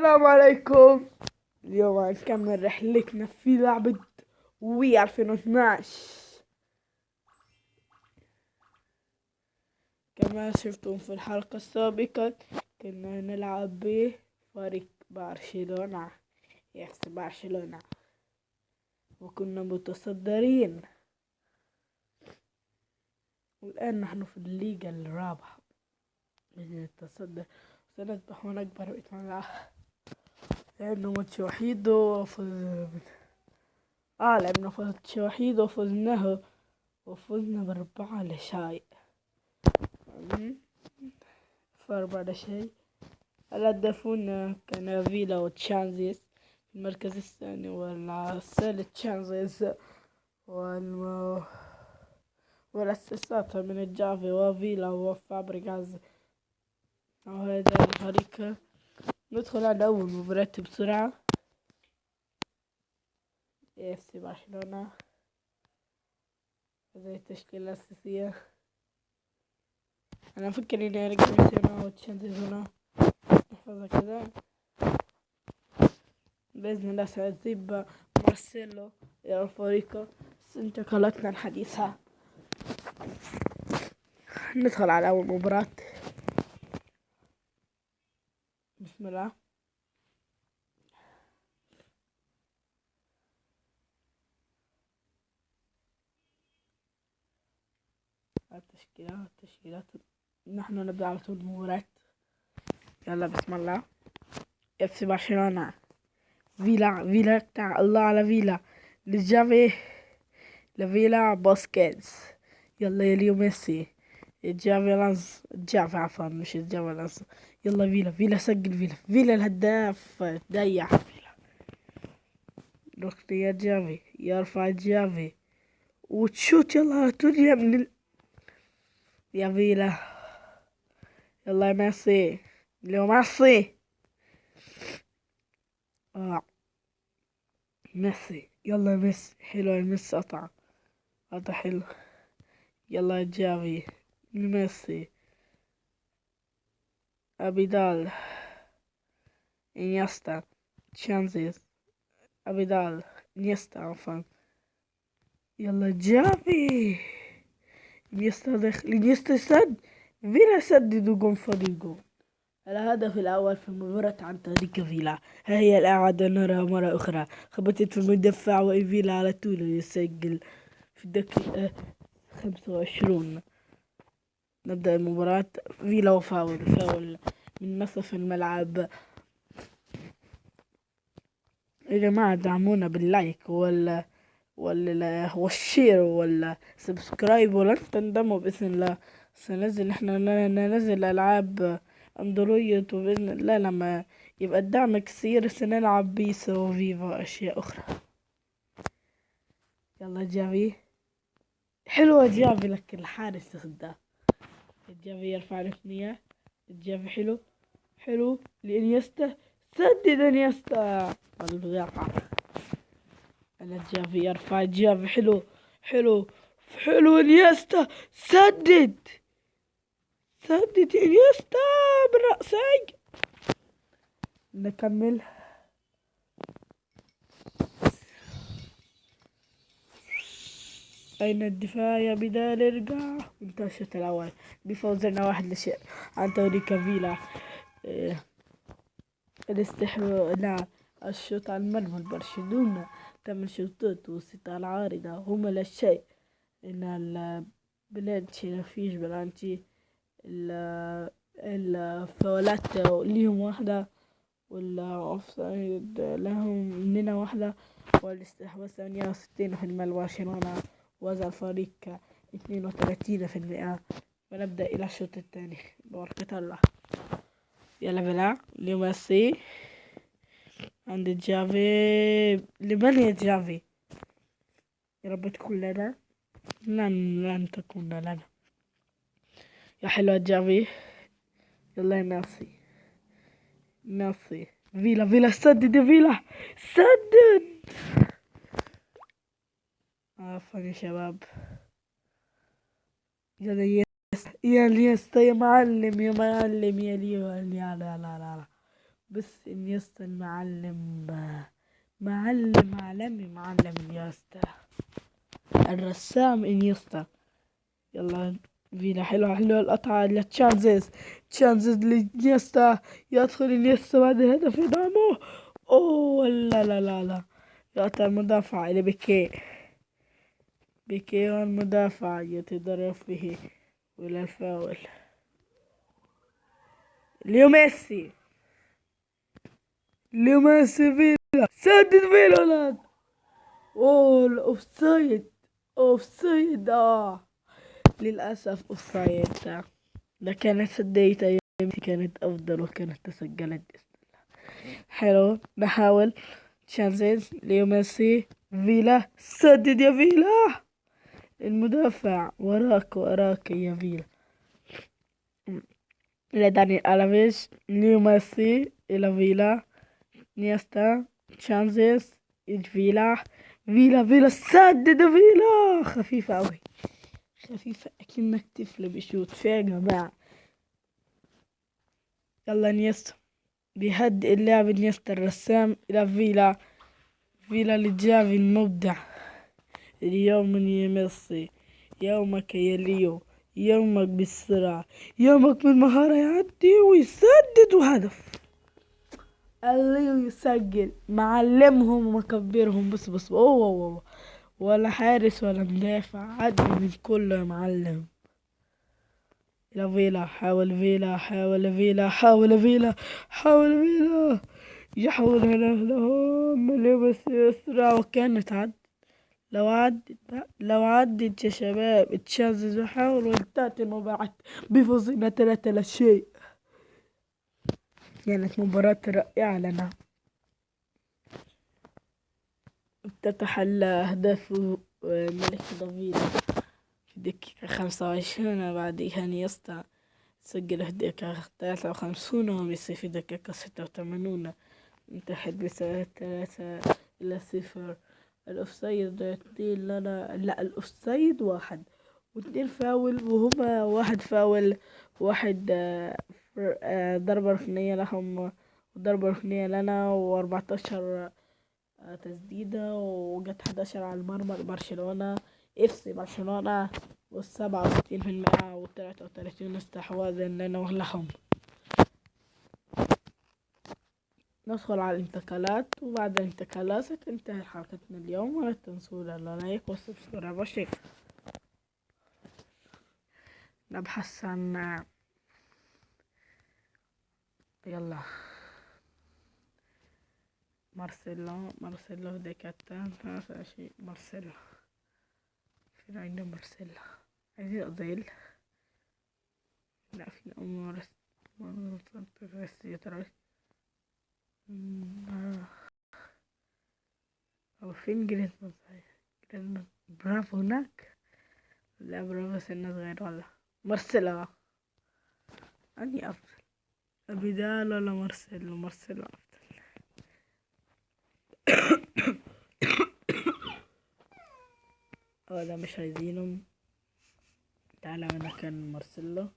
السلام عليكم. اليوم هنكمل رحلتنا في لعبة وي 2012. كما شفتم في الحلقة السابقة كنا نلعب بفريق برشلونة يكسب برشلونة وكنا متصدرين، والآن نحن في الليغا الرابعة نتصدر، سنسبح ونكبر بإذن الله. لأنه ماتش وحيد لعبنا ماتش وحيد وفزنا ب4-0 ف4-0. الهدافون كان فيلا وتشانزيز في المركز الثاني، والثالث تشانزيز والأسيستات من جافي وفيلا وفابريغاز. وهذا الفريق. ندخل على أول مباراة بسرعة. FC برشلونة، هذه التشكيلة الأساسية. أنا أفكر إني أرجع ميسي هنا وتشانزيز هنا، نحفظها كذا بإذن الله. سأجيب مارسيلو إلى الفريق. انتقالاتنا الحديثة. ندخل على أول مباراة. بسم الله. التشكيلات نحن نبدأ على طول المباراة. يلا بسم الله. FC برشلونة، فيلا بتاع الله على فيلا لجافي لفيلا بوسكيتس. يلا يا ليو ميسي، جافي عفوا مش جافي لانز. يلا فيلا سجل، فيلا الهداف. ضيع فيلا. ركني يا جافي، يرفع جافي وتشوت. يلا تونيا يا فيلا. يلا يا ميسي، ليو ميسي. ميسي، يلا يا ميسي. حلو يا ميسي، قطع حلو. يلا يا جافي، ميسي، أبيدال، إنيستا، تشانزيز، أبيدال، إنيستا عفوا. يلا جافي، إنيستا داخل، إنيستا سد، فيلا سدد وجون فاضي جون. الهدف الأول في المباراة عن طريق فيلا. ها هي الإعادة نراها مرة أخرى. خبطت في المدافع وفيلا على طول يسجل في الدقيقة 25. نبدأ المباراة. فيلا فاول من نصف الملعب. يا جماعة دعمونا باللايك والشير والسبسكرايب، ولن تندموا بإذن الله. سننزل ننزل ألعاب أندرويد، وبإذن الله لما يبقى الدعم كثير سنلعب بيس وفيفا وأشياء أخرى. يلا جافي، حلوة جافي، لك الحارس ده. جافي يرفع ركنية. جافي حلو لإنيستا، سدد إنيستا والمدافع. أنا جافي يرفع، جافي حلو إنيستا، سدد إنيستا بالرأسي. نكمل. أين الدفاع يا بدال؟ ارجع. انتهى الشوط الأول بفوزنا 1-0 عن طريق فيلا. نعم، الشوط على المرمى برشلونة 8 شوطات و6 على العارضة. هما لا شيء. إن البلانتي مفيش بلانتي. الفاولات ليهم واحدة، والأوفسايد لهم مننا واحدة، والاستحواذ 68% لبرشلونة، وهذا الفريق 32%. ونبدأ إلى الشوط الثاني ببركة الله. يلا بلا لميسي، عند جافي. لمن يا جافي؟ يا رب تكون لنا. لن تكون لنا. يا حلوة جافي. يلا يا ناصي. فيلا سدد يا فيلا، سدد. عفوا يا شباب. يا ليستا يا معلم يا ليو. لا بس انيستا المعلم، معلم عالمي، معلم انيستا، الرسام انيستا. يلا فينا، حلوة حلوة القطعة لتشانزيز، تشانزيز لانيستا، يدخل انيستا بعد الهدف يدعمه. اوه لا لا لا لا، يقطع المدافع الى بيكي، بيكي المدافع يتضرب به ولا الفاول. ليو ميسي، ليو ميسي فيلا، سدد فيلا ولد. اوه الاوفسايد، اوفسايد للأسف اوفسايد. ده كانت الديتا يمتي كانت أفضل وكانت تسجلت بإذن الله. حلو نحاول. تشانزيز، ليو ميسي، فيلا، سدد يا فيلا. المدافع وراك وراك يا فيلا. إلى داني ألافيش، ليو ميسي إلى فيلا، نيستا، تشانزيز، فيلا، فيلا فيلا، سدد يا فيلا. خفيفة أوي، خفيفة أكنك طفل بيشوت فيها يا جماعة. يلا نيستا بيهدئ اللعب، نيستا الرسام إلى فيلا، فيلا لجافي المبدع. اليوم يا ميسي، يومك يا ليو، يومك بالسرعة، يومك بالمهارة، يعدي ويسدد وهدف. الليو يسجل، معلمهم ومكبرهم. بس أوه ولا حارس ولا مدافع، عدي من كله يا معلم. إلى فيلا، حاول فيلا، حاول فيلا، حاول فيلا، حاول فيلا، يحاول هنا لهم بس يسرع. وكانت عد، لو عدت، لو عدت يا شباب تشانزز، وحاول وانتهت المباراة بفوزنا 3-0. كانت مباراة رائعة لنا، افتتح أهداف ملك دافيد في الدقيقة 25، بعدها نيستا سجل في الدقيقة 53، وميسي في الدقيقة 86 انتهت ب3-0. الأوفسايد 2 لنا، لا الأوفسايد 1 و2 فاول، وهما 1 فاول، واحد ضربة ركنية لهم وضربة ركنية لنا، و14 تسديدة، وجت 11 على المرمى لبرشلونة، FC برشلونة، و67% و33 استحواذا لنا ولهم. ندخل على الانتقالات، وبعد الانتقالات ستنتهي حلقتنا اليوم. ولا تنسوا اللايك والسبسكرايب والشير. نبحث عن، يلا مارسيلو ديكاتا، هذا شيء مارسيلو، فين عندنا مارسيلو؟ عايزين أوزيل، لا فين هو فين جريزمان؟ صحيح جريزمان، برافو هناك. لا برافو سنة صغيرة والله. مارسيلو أني أفضل، أبيدال ولا مارسيلو؟ مارسيلو أفضل. ده مش عايزينهم، تعالى من مكان مارسيلو.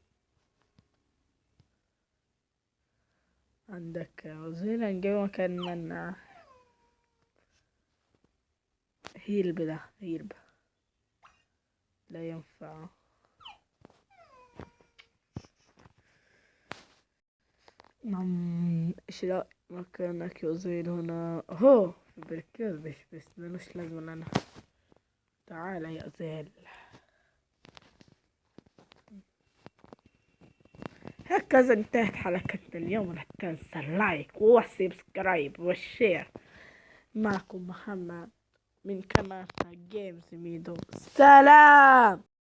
عندك أوزيل، هنجيب مكان من هيلب، ده هيلب لا ينفع. ايش لا مكانك يا أوزيل هنا؟ اهو في بركاز، بس ملوش لازمة لنا. تعال يا أوزيل. هكذا انتهت حلقتنا اليوم. ولا تنسى اللايك والسبسكرايب والشير. معكم محمد من قناة جيمز ميدو، سلام.